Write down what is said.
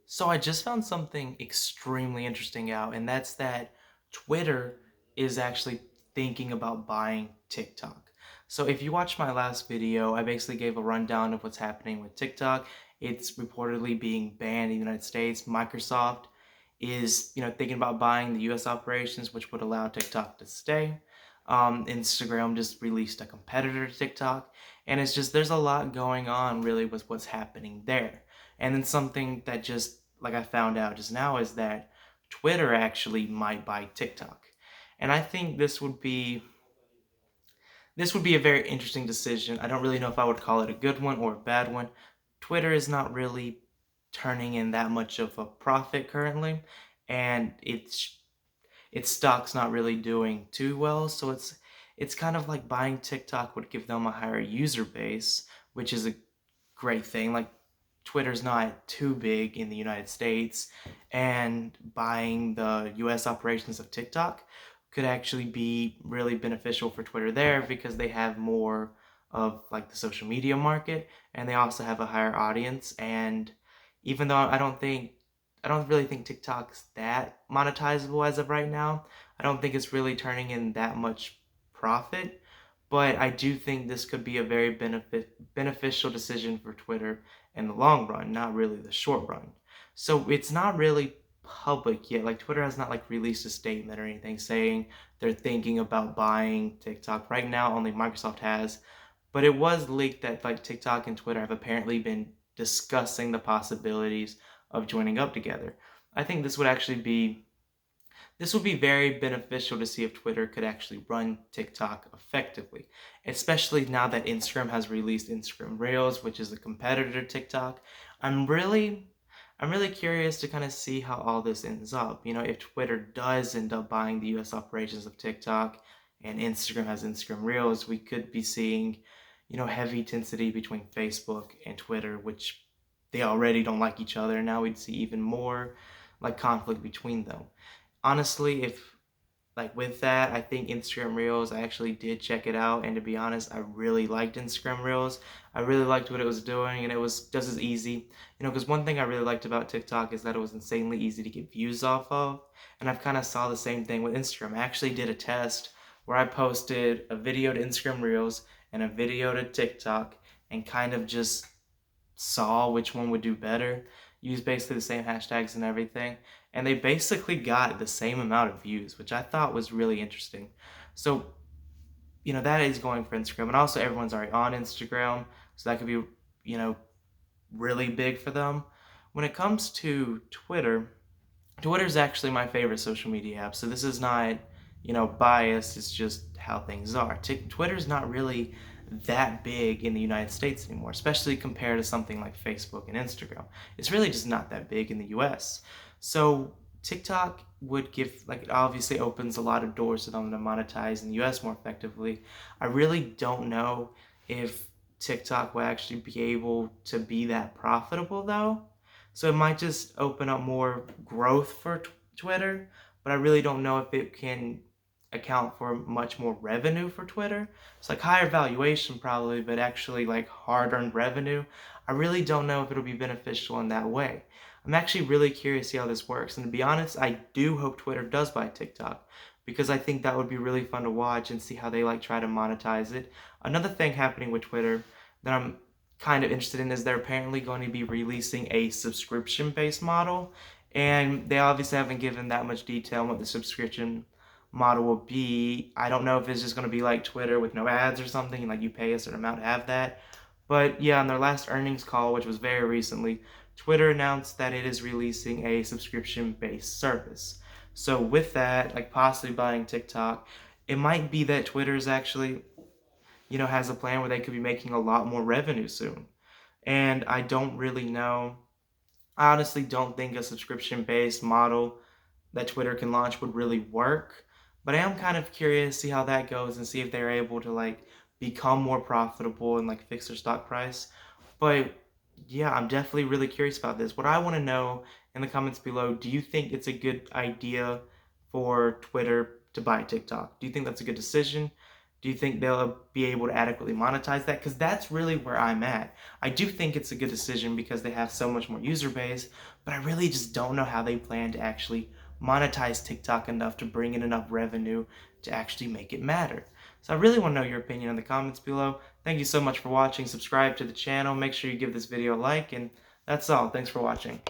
So I just found something extremely interesting out, and that's that Twitter is actually thinking about buying TikTok. So if you watched my last video, I basically gave a rundown of what's happening with TikTok. It's reportedly being banned in the United States. Microsoft is, thinking about buying the US operations, which would allow TikTok to stay. Instagram just released a competitor to TikTok, and it's just there's a lot going on really with what's happening there. And then something that just like I found out just now is that Twitter actually might buy TikTok. And I think this would be a very interesting decision. I don't really know if I would call it a good one or a bad one. Twitter is not really turning in that much of a profit currently, and its stock's not really doing too well, so it's kind of like buying TikTok would give them a higher user base, which is a great thing. Like Twitter's not too big in the United States, and buying the US operations of TikTok could actually be really beneficial for Twitter there because they have more of like the social media market, and they also have a higher audience. And even though I don't really think TikTok's that monetizable as of right now, I don't think it's really turning in that much profit, but I do think this could be a very beneficial decision for Twitter in the long run, not really the short run. So it's not really public yet. Like Twitter has not like released a statement or anything saying they're thinking about buying TikTok. Right now, only Microsoft has, but it was leaked that like TikTok and Twitter have apparently been discussing the possibilities of joining up together. I think this would be very beneficial to see if Twitter could actually run TikTok effectively, especially now that Instagram has released Instagram Reels, which is a competitor to TikTok. I'm really I'm really curious to kind of see how all this ends up. If Twitter does end up buying the US operations of TikTok and Instagram has Instagram Reels, we could be seeing, heavy intensity between Facebook and Twitter, which they already don't like each other. Now we'd see even more like conflict between them. Honestly, if like with that, I think Instagram Reels, I actually did check it out, and to be honest, I really liked Instagram Reels. I really liked what it was doing, and it was just as easy. Because one thing I really liked about TikTok is that it was insanely easy to get views off of, and I've kind of saw the same thing with Instagram. I actually did a test where I posted a video to Instagram Reels and a video to TikTok, and kind of just saw which one would do better, used basically the same hashtags and everything, and they basically got the same amount of views, which I thought was really interesting. So, that is going for Instagram, and also everyone's already on Instagram, so that could be, you know, really big for them. When it comes to Twitter, Twitter's actually my favorite social media app, so this is not, biased, it's just how things are. Twitter's not really that big in the United States anymore, especially compared to something like Facebook and Instagram. It's really just not that big in the US. So TikTok would give, like, it obviously opens a lot of doors to them to monetize in the US more effectively. I really don't know if TikTok will actually be able to be that profitable though. So it might just open up more growth for Twitter, but I really don't know if it can account for much more revenue for Twitter. It's like higher valuation probably, but actually like hard-earned revenue. I really don't know if it'll be beneficial in that way. I'm actually really curious to see how this works. And to be honest, I do hope Twitter does buy TikTok because I think that would be really fun to watch and see how they like try to monetize it. Another thing happening with Twitter that I'm kind of interested in is they're apparently going to be releasing a subscription based model, and they obviously haven't given that much detail on what the subscription model will be. I don't know if it's just going to be like Twitter with no ads or something, and like you pay a certain amount to have that. But yeah, on their last earnings call, which was very recently, Twitter announced that it is releasing a subscription based service. So with that, like possibly buying TikTok, it might be that Twitter is actually, has a plan where they could be making a lot more revenue soon. And I don't really know. I honestly don't think a subscription based model that Twitter can launch would really work. But I am kind of curious to see how that goes and see if they're able to like become more profitable and like fix their stock price. But yeah, I'm definitely really curious about this. What I want to know in the comments below, do you think it's a good idea for Twitter to buy TikTok? Do you think that's a good decision? Do you think they'll be able to adequately monetize that? Because that's really where I'm at. I do think it's a good decision because they have so much more user base, but I really just don't know how they plan to actually monetize TikTok enough to bring in enough revenue to actually make it matter. So I really want to know your opinion in the comments below. Thank you so much for watching. Subscribe to the channel. Make sure you give this video a like, and that's all. Thanks for watching.